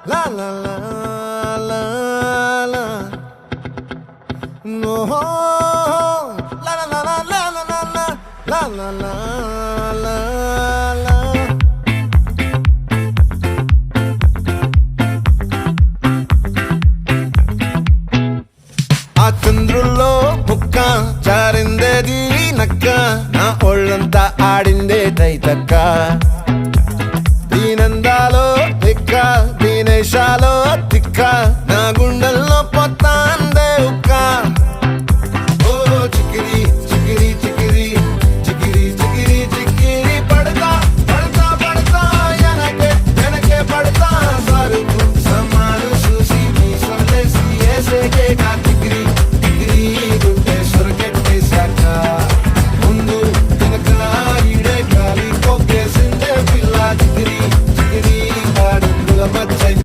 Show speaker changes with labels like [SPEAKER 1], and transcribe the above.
[SPEAKER 1] La la la la la. No. La la la la la la la la. La la la la la. ఆ చంద్రుల్లో ముక్క జారిందేది నక్క నా ఒళ్ళంతా ఆడిందే తైతక్క దీనందాలో తిక్క దీనేశాలో తిక్క నా గుండె